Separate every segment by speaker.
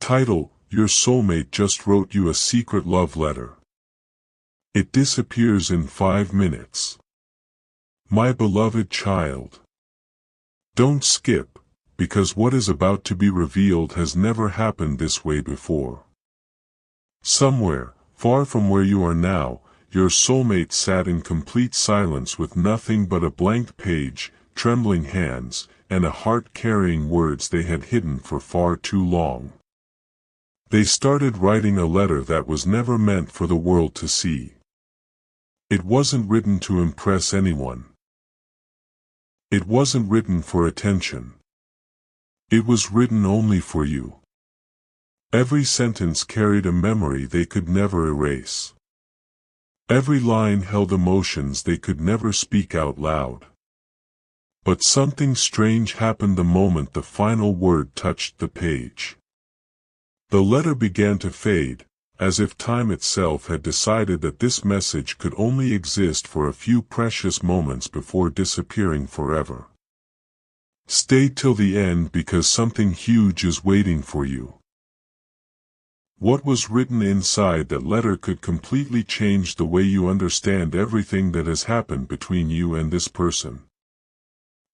Speaker 1: Title: Your soulmate just wrote you a secret love letter. It disappears in 5 minutes. My beloved child. Don't skip, because what is about to be revealed has never happened this way before. Somewhere, far from where you are now, your soulmate sat in complete silence with nothing but a blank page, trembling hands, and a heart carrying words they had hidden for far too long. They started writing a letter that was never meant for the world to see. It wasn't written to impress anyone. It wasn't written for attention. It was written only for you. Every sentence carried a memory they could never erase. Every line held emotions they could never speak out loud. But something strange happened the moment the final word touched the page. The letter began to fade, as if time itself had decided that this message could only exist for a few precious moments before disappearing forever. Stay till the end because something huge is waiting for you. What was written inside that letter could completely change the way you understand everything that has happened between you and this person.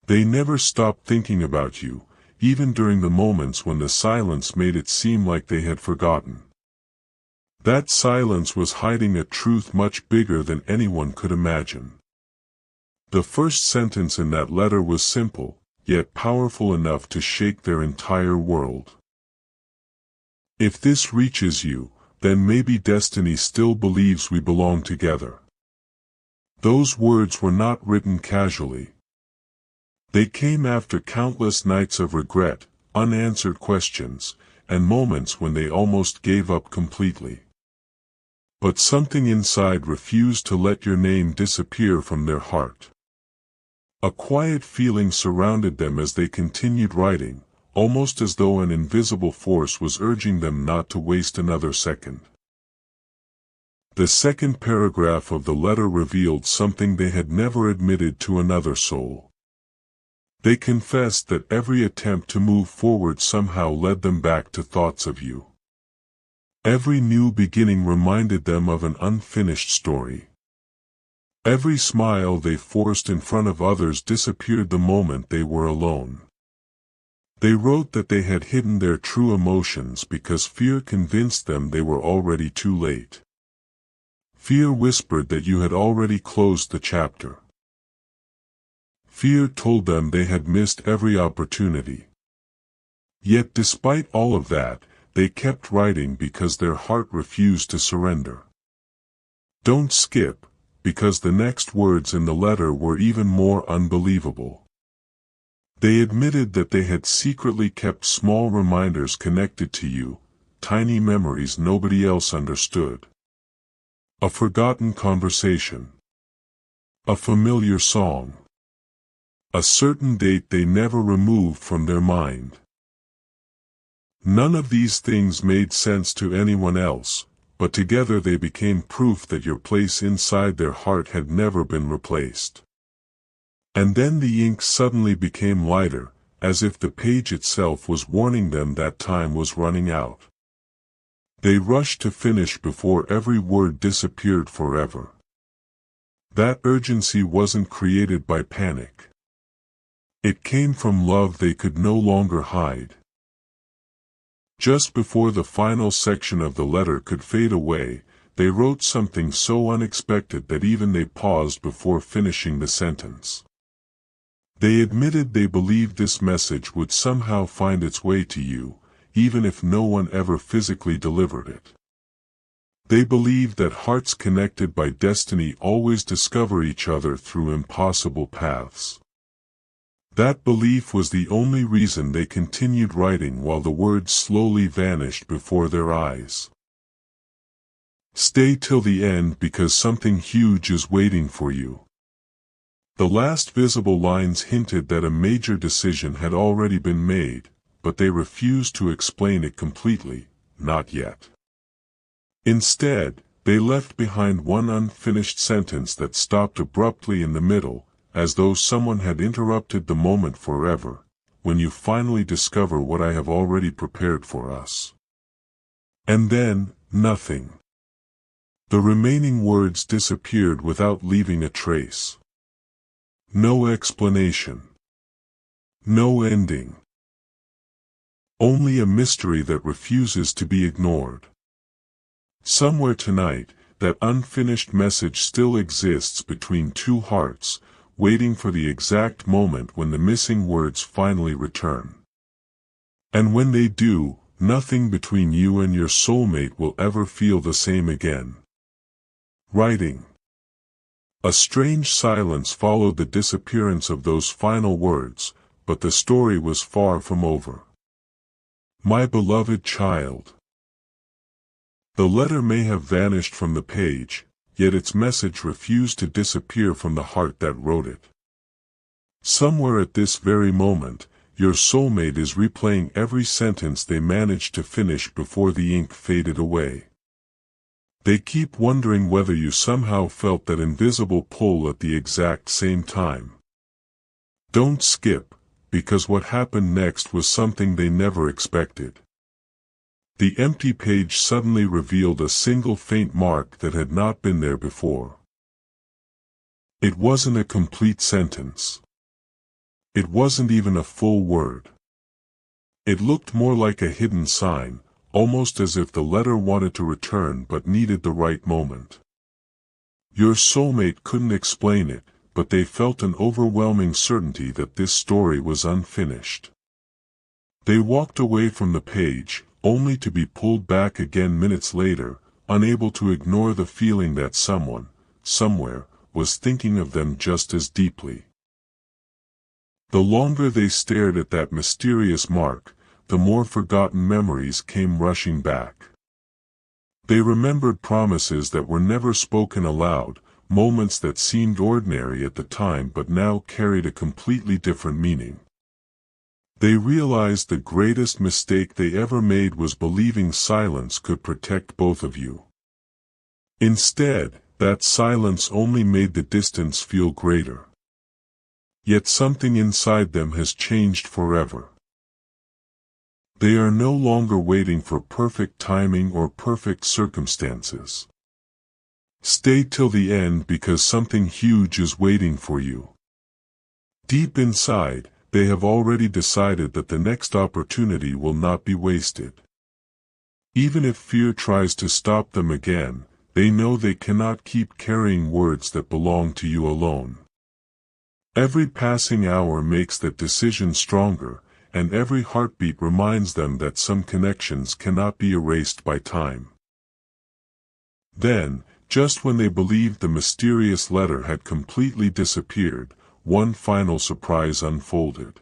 Speaker 1: They never stopped thinking about you, even during the moments when the silence made it seem like they had forgotten. That silence was hiding a truth much bigger than anyone could imagine. The first sentence in that letter was simple, yet powerful enough to shake their entire world. If this reaches you, then maybe destiny still believes we belong together. Those words were not written casually. They came after countless nights of regret, unanswered questions, and moments when they almost gave up completely. But something inside refused to let your name disappear from their heart. A quiet feeling surrounded them as they continued writing, almost as though an invisible force was urging them not to waste another second. The second paragraph of the letter revealed something they had never admitted to another soul. They confessed that every attempt to move forward somehow led them back to thoughts of you. Every new beginning reminded them of an unfinished story. Every smile they forced in front of others disappeared the moment they were alone. They wrote that they had hidden their true emotions because fear convinced them they were already too late. Fear whispered that you had already closed the chapter. Fear told them they had missed every opportunity. Yet despite all of that, they kept writing because their heart refused to surrender. Don't skip, because the next words in the letter were even more unbelievable. They admitted that they had secretly kept small reminders connected to you, tiny memories nobody else understood. A forgotten conversation. A familiar song. A certain date they never removed from their mind. None of these things made sense to anyone else, but together they became proof that your place inside their heart had never been replaced. And then the ink suddenly became lighter, as if the page itself was warning them that time was running out. They rushed to finish before every word disappeared forever. That urgency wasn't created by panic. It came from love they could no longer hide. Just before the final section of the letter could fade away, they wrote something so unexpected that even they paused before finishing the sentence. They admitted they believed this message would somehow find its way to you, even if no one ever physically delivered it. They believed that hearts connected by destiny always discover each other through impossible paths. That belief was the only reason they continued writing while the words slowly vanished before their eyes. Stay till the end because something huge is waiting for you. The last visible lines hinted that a major decision had already been made, but they refused to explain it completely, not yet. Instead, they left behind one unfinished sentence that stopped abruptly in the middle, as though someone had interrupted the moment forever. When you finally discover what I have already prepared for us. And then, nothing. The remaining words disappeared without leaving a trace. No explanation. No ending. Only a mystery that refuses to be ignored. Somewhere tonight, that unfinished message still exists between two hearts, waiting for the exact moment when the missing words finally return. And when they do, nothing between you and your soulmate will ever feel the same again. Writing. A strange silence followed the disappearance of those final words, but the story was far from over. My beloved child. The letter may have vanished from the page, yet its message refused to disappear from the heart that wrote it. Somewhere at this very moment, your soulmate is replaying every sentence they managed to finish before the ink faded away. They keep wondering whether you somehow felt that invisible pull at the exact same time. Don't skip, because what happened next was something they never expected. The empty page suddenly revealed a single faint mark that had not been there before. It wasn't a complete sentence. It wasn't even a full word. It looked more like a hidden sign, almost as if the letter wanted to return but needed the right moment. Your soulmate couldn't explain it, but they felt an overwhelming certainty that this story was unfinished. They walked away from the page, only to be pulled back again minutes later, unable to ignore the feeling that someone, somewhere, was thinking of them just as deeply. The longer they stared at that mysterious mark, the more forgotten memories came rushing back. They remembered promises that were never spoken aloud, moments that seemed ordinary at the time but now carried a completely different meaning. They realized the greatest mistake they ever made was believing silence could protect both of you. Instead, that silence only made the distance feel greater. Yet something inside them has changed forever. They are no longer waiting for perfect timing or perfect circumstances. Stay till the end because something huge is waiting for you. Deep inside, they have already decided that the next opportunity will not be wasted. Even if fear tries to stop them again, they know they cannot keep carrying words that belong to you alone. Every passing hour makes that decision stronger, and every heartbeat reminds them that some connections cannot be erased by time. Then, just when they believed the mysterious letter had completely disappeared, one final surprise unfolded.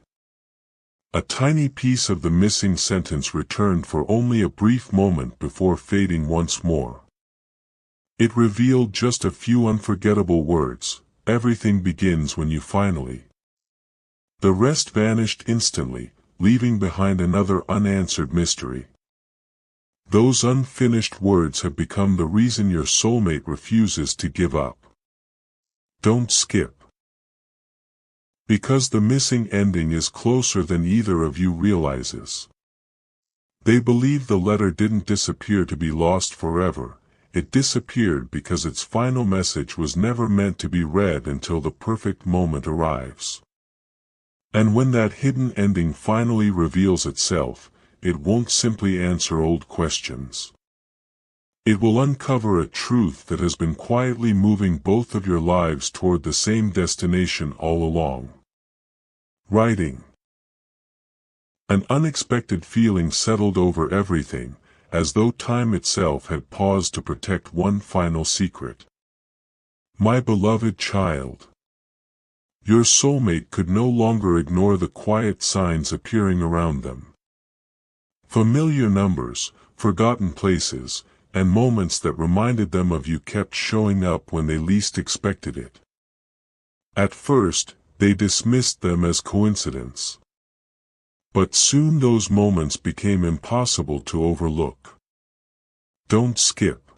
Speaker 1: A tiny piece of the missing sentence returned for only a brief moment before fading once more. It revealed just a few unforgettable words: everything begins when you finally. The rest vanished instantly, leaving behind another unanswered mystery. Those unfinished words have become the reason your soulmate refuses to give up. Don't skip. Because the missing ending is closer than either of you realizes. They believe the letter didn't disappear to be lost forever, it disappeared because its final message was never meant to be read until the perfect moment arrives. And when that hidden ending finally reveals itself, it won't simply answer old questions. It will uncover a truth that has been quietly moving both of your lives toward the same destination all along. Writing. An unexpected feeling settled over everything, as though time itself had paused to protect one final secret. My beloved child. Your soulmate could no longer ignore the quiet signs appearing around them. Familiar numbers, forgotten places, and moments that reminded them of you kept showing up when they least expected it. At first, they dismissed them as coincidence. But soon those moments became impossible to overlook. Don't skip.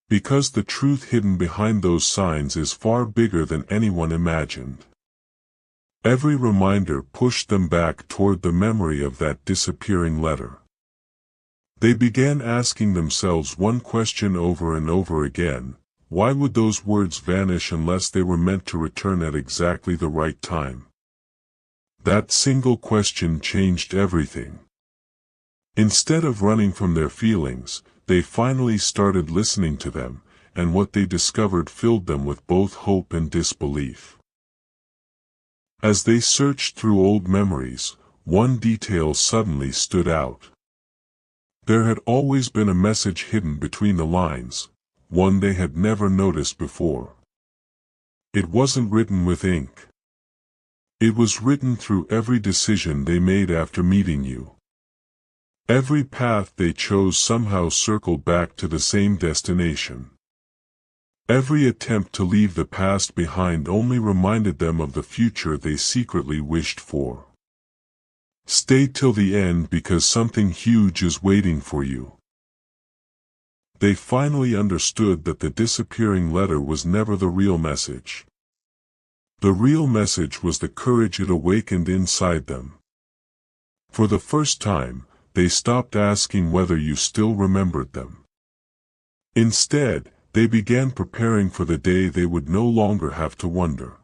Speaker 1: Because the truth hidden behind those signs is far bigger than anyone imagined. Every reminder pushed them back toward the memory of that disappearing letter. They began asking themselves one question over and over again: why would those words vanish unless they were meant to return at exactly the right time? That single question changed everything. Instead of running from their feelings, they finally started listening to them, and what they discovered filled them with both hope and disbelief. As they searched through old memories, one detail suddenly stood out. There had always been a message hidden between the lines, one they had never noticed before. It wasn't written with ink. It was written through every decision they made after meeting you. Every path they chose somehow circled back to the same destination. Every attempt to leave the past behind only reminded them of the future they secretly wished for. Stay till the end because something huge is waiting for you. They finally understood that the disappearing letter was never the real message. The real message was the courage it awakened inside them. For the first time, they stopped asking whether you still remembered them. Instead, they began preparing for the day they would no longer have to wonder.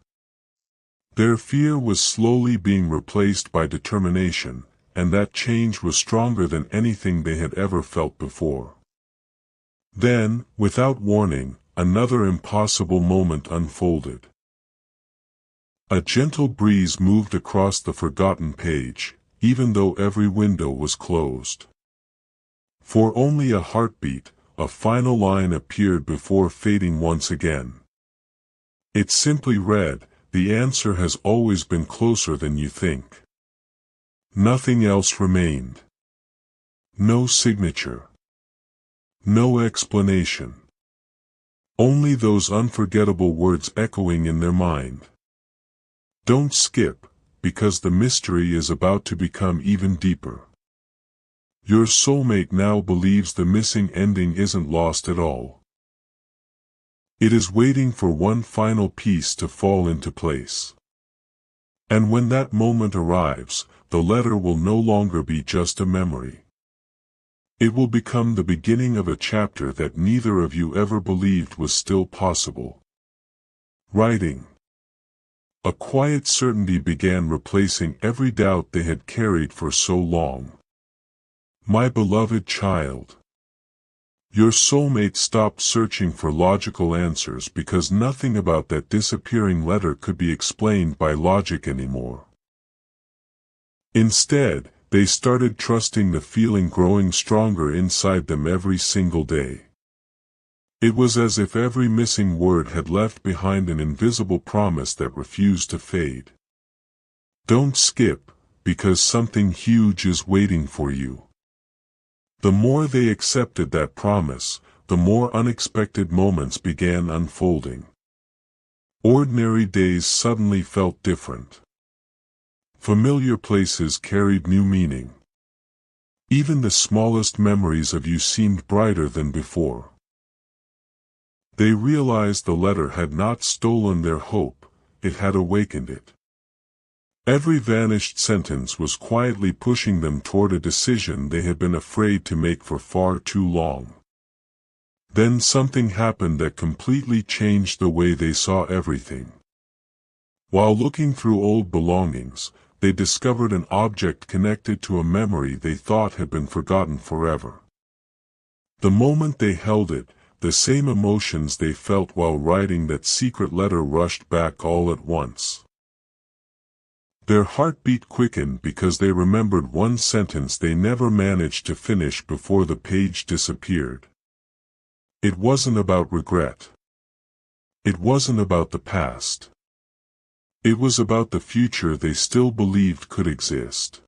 Speaker 1: Their fear was slowly being replaced by determination, and that change was stronger than anything they had ever felt before. Then, without warning, another impossible moment unfolded. A gentle breeze moved across the forgotten page, even though every window was closed. For only a heartbeat, a final line appeared before fading once again. It simply read, "The answer has always been closer than you think." Nothing else remained. No signature. No explanation. Only those unforgettable words echoing in their mind. Don't skip, because the mystery is about to become even deeper. Your soulmate now believes the missing ending isn't lost at all. It is waiting for one final piece to fall into place. And when that moment arrives, the letter will no longer be just a memory. It will become the beginning of a chapter that neither of you ever believed was still possible. Writing. A quiet certainty began replacing every doubt they had carried for so long. My beloved child. Your soulmate stopped searching for logical answers because nothing about that disappearing letter could be explained by logic anymore. Instead, they started trusting the feeling growing stronger inside them every single day. It was as if every missing word had left behind an invisible promise that refused to fade. Don't skip, because something huge is waiting for you. The more they accepted that promise, the more unexpected moments began unfolding. Ordinary days suddenly felt different. Familiar places carried new meaning. Even the smallest memories of you seemed brighter than before. They realized the letter had not stolen their hope, it had awakened it. Every vanished sentence was quietly pushing them toward a decision they had been afraid to make for far too long. Then something happened that completely changed the way they saw everything. While looking through old belongings, they discovered an object connected to a memory they thought had been forgotten forever. The moment they held it, the same emotions they felt while writing that secret letter rushed back all at once. Their heartbeat quickened because they remembered one sentence they never managed to finish before the page disappeared. It wasn't about regret. It wasn't about the past. It was about the future they still believed could exist.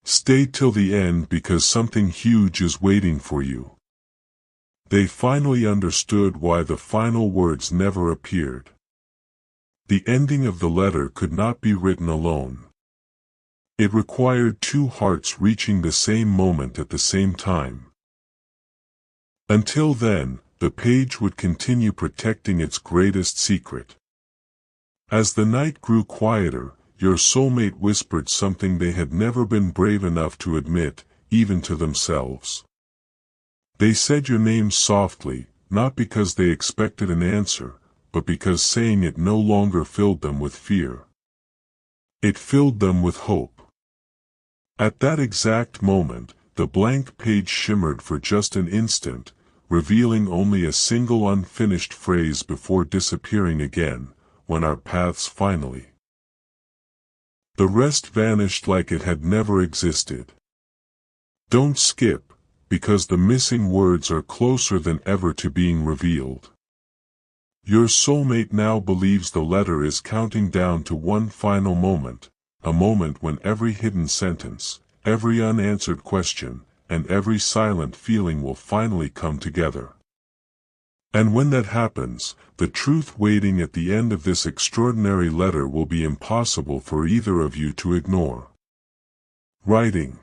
Speaker 1: Stay till the end because something huge is waiting for you. They finally understood why the final words never appeared. The ending of the letter could not be written alone. It required two hearts reaching the same moment at the same time. Until then, the page would continue protecting its greatest secret. As the night grew quieter, your soulmate whispered something they had never been brave enough to admit: even to themselves. They said your name softly, not because they expected an answer, but because saying it no longer filled them with fear. It filled them with hope. At that exact moment, the blank page shimmered for just an instant, revealing only a single unfinished phrase before disappearing again, when our paths finally. The rest vanished like it had never existed. Don't skip, because the missing words are closer than ever to being revealed. Your soulmate now believes the letter is counting down to one final moment, a moment when every hidden sentence, every unanswered question, and every silent feeling will finally come together. And when that happens, the truth waiting at the end of this extraordinary letter will be impossible for either of you to ignore. Writing.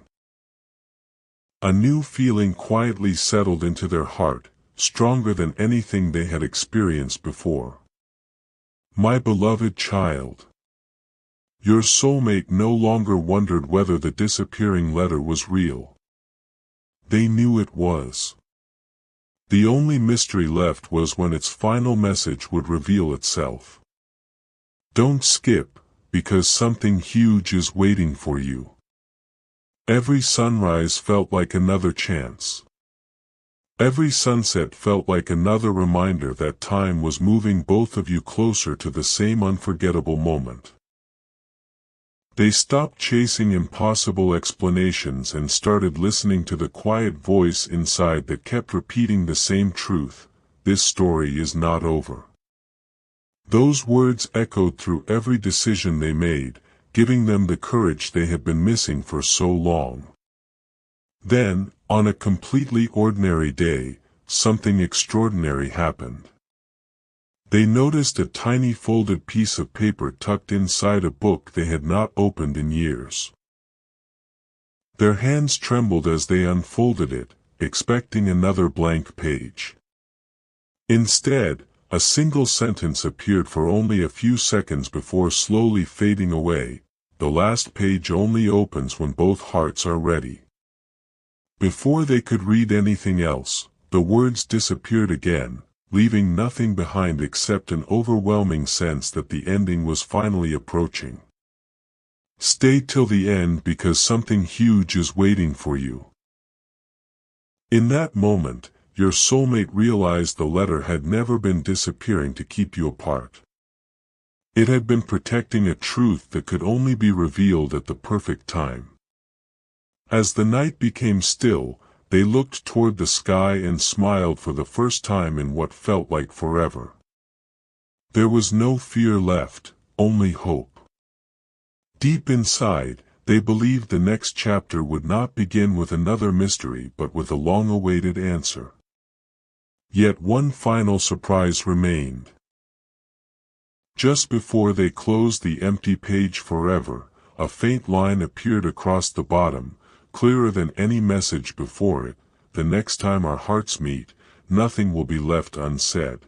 Speaker 1: A new feeling quietly settled into their heart, stronger than anything they had experienced before. My beloved child. Your soulmate no longer wondered whether the disappearing letter was real. They knew it was. The only mystery left was when its final message would reveal itself. Don't skip, because something huge is waiting for you. Every sunrise felt like another chance. Every sunset felt like another reminder that time was moving both of you closer to the same unforgettable moment. They stopped chasing impossible explanations and started listening to the quiet voice inside that kept repeating the same truth: this story is not over. Those words echoed through every decision they made, giving them the courage they had been missing for so long. Then, on a completely ordinary day, something extraordinary happened. They noticed a tiny folded piece of paper tucked inside a book they had not opened in years. Their hands trembled as they unfolded it, expecting another blank page. Instead, a single sentence appeared for only a few seconds before slowly fading away. The last page only opens when both hearts are ready. Before they could read anything else, the words disappeared again, leaving nothing behind except an overwhelming sense that the ending was finally approaching. Stay till the end because something huge is waiting for you. In that moment, your soulmate realized the letter had never been disappearing to keep you apart. It had been protecting a truth that could only be revealed at the perfect time. As the night became still, they looked toward the sky and smiled for the first time in what felt like forever. There was no fear left, only hope. Deep inside, they believed the next chapter would not begin with another mystery but with a long-awaited answer. Yet one final surprise remained. Just before they closed the empty page forever, a faint line appeared across the bottom, clearer than any message before it: the next time our hearts meet, nothing will be left unsaid.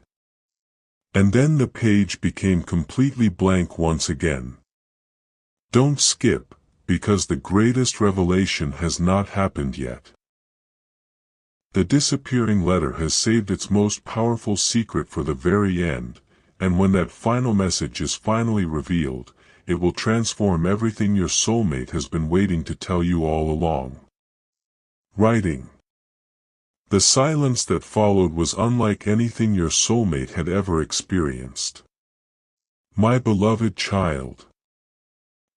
Speaker 1: And then the page became completely blank once again. Don't skip, because the greatest revelation has not happened yet. The disappearing letter has saved its most powerful secret for the very end, and when that final message is finally revealed, it will transform everything your soulmate has been waiting to tell you all along. Writing. The silence that followed was unlike anything your soulmate had ever experienced. My beloved child.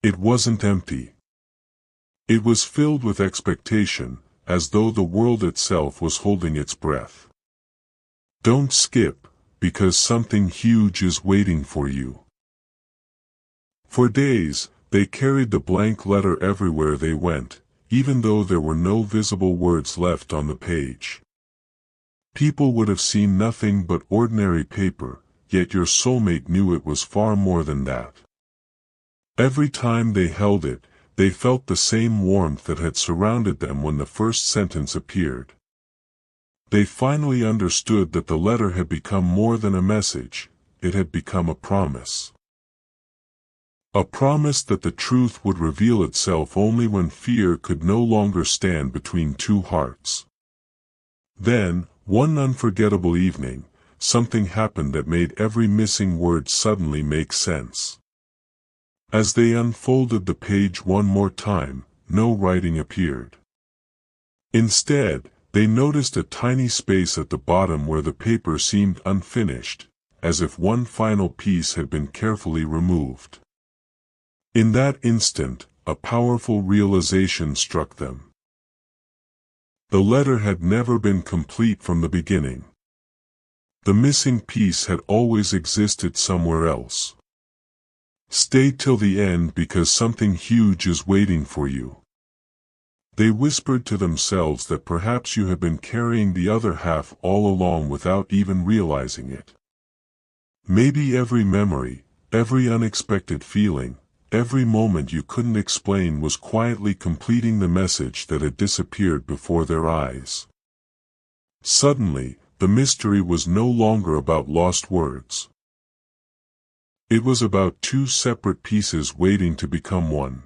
Speaker 1: It wasn't empty. It was filled with expectation, as though the world itself was holding its breath. Don't skip, because something huge is waiting for you. For days, they carried the blank letter everywhere they went, even though there were no visible words left on the page. People would have seen nothing but ordinary paper, yet your soulmate knew it was far more than that. Every time they held it, they felt the same warmth that had surrounded them when the first sentence appeared. They finally understood that the letter had become more than a message, it had become a promise. A promise that the truth would reveal itself only when fear could no longer stand between two hearts. Then, one unforgettable evening, something happened that made every missing word suddenly make sense. As they unfolded the page one more time, no writing appeared. Instead, they noticed a tiny space at the bottom where the paper seemed unfinished, as if one final piece had been carefully removed. In that instant, a powerful realization struck them. The letter had never been complete from the beginning. The missing piece had always existed somewhere else. Stay till the end because something huge is waiting for you. They whispered to themselves that perhaps you had been carrying the other half all along without even realizing it. Maybe every memory, every unexpected feeling, every moment you couldn't explain was quietly completing the message that had disappeared before their eyes. Suddenly, the mystery was no longer about lost words. It was about two separate pieces waiting to become one.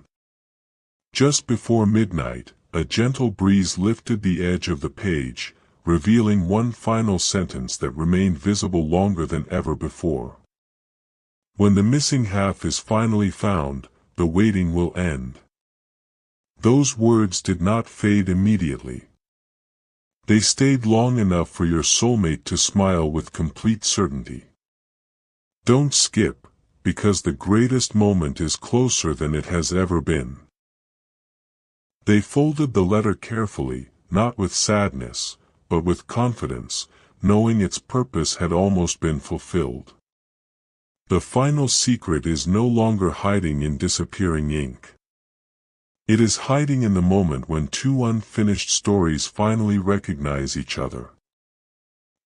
Speaker 1: Just before midnight, a gentle breeze lifted the edge of the page, revealing one final sentence that remained visible longer than ever before. When the missing half is finally found, the waiting will end. Those words did not fade immediately. They stayed long enough for your soulmate to smile with complete certainty. Don't skip, because the greatest moment is closer than it has ever been. They folded the letter carefully, not with sadness, but with confidence, knowing its purpose had almost been fulfilled. The final secret is no longer hiding in disappearing ink. It is hiding in the moment when two unfinished stories finally recognize each other.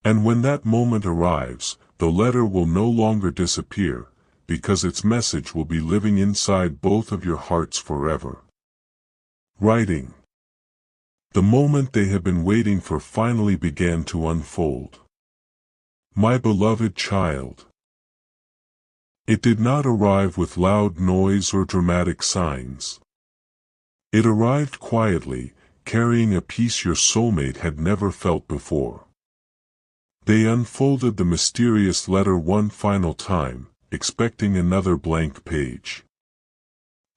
Speaker 1: And when that moment arrives, the letter will no longer disappear, because its message will be living inside both of your hearts forever. Writing. The moment they had been waiting for finally began to unfold. My beloved child. It did not arrive with loud noise or dramatic signs. It arrived quietly, carrying a piece your soulmate had never felt before. They unfolded the mysterious letter one final time, expecting another blank page.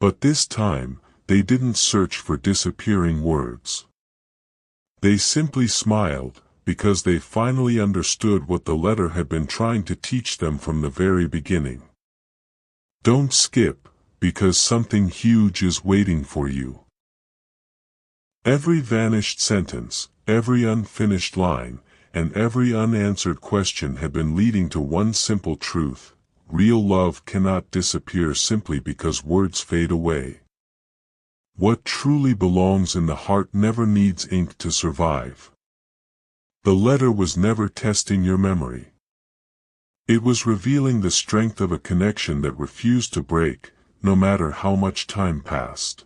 Speaker 1: But this time, they didn't search for disappearing words. They simply smiled, because they finally understood what the letter had been trying to teach them from the very beginning. Don't skip, because something huge is waiting for you. Every vanished sentence, every unfinished line, and every unanswered question had been leading to one simple truth: real love cannot disappear simply because words fade away. What truly belongs in the heart never needs ink to survive. The letter was never testing your memory. It was revealing the strength of a connection that refused to break, no matter how much time passed.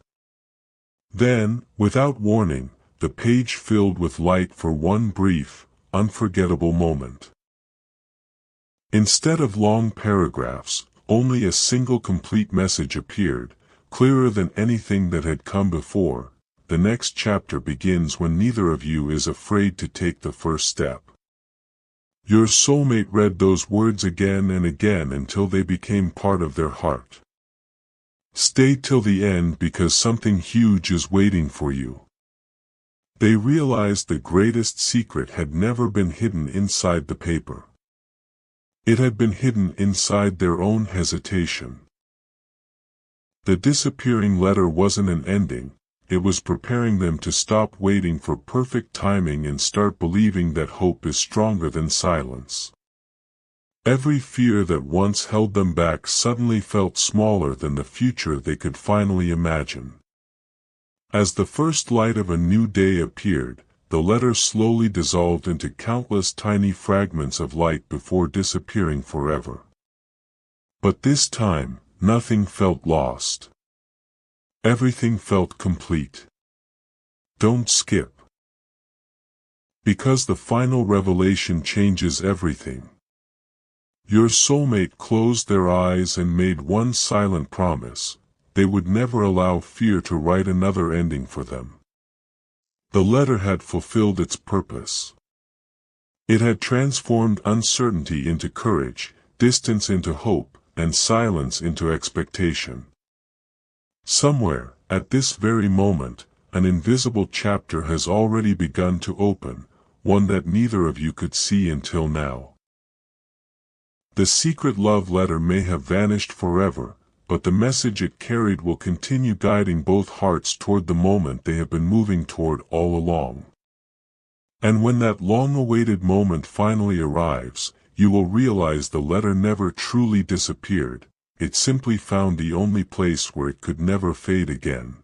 Speaker 1: Then, without warning, the page filled with light for one brief, unforgettable moment. Instead of long paragraphs, only a single complete message appeared, clearer than anything that had come before. The next chapter begins when neither of you is afraid to take the first step. Your soulmate read those words again and again until they became part of their heart. Stay till the end because something huge is waiting for you. They realized the greatest secret had never been hidden inside the paper. It had been hidden inside their own hesitation. The disappearing letter wasn't an ending, it was preparing them to stop waiting for perfect timing and start believing that hope is stronger than silence. Every fear that once held them back suddenly felt smaller than the future they could finally imagine. As the first light of a new day appeared, the letter slowly dissolved into countless tiny fragments of light before disappearing forever. But this time, nothing felt lost. Everything felt complete. Don't skip. Because the final revelation changes everything. Your soulmate closed their eyes and made one silent promise: they would never allow fear to write another ending for them. The letter had fulfilled its purpose. It had transformed uncertainty into courage, distance into hope, and silence into expectation. Somewhere, at this very moment, an invisible chapter has already begun to open, one that neither of you could see until now. The secret love letter may have vanished forever, but the message it carried will continue guiding both hearts toward the moment they have been moving toward all along. And when that long-awaited moment finally arrives, you will realize the letter never truly disappeared, it simply found the only place where it could never fade again.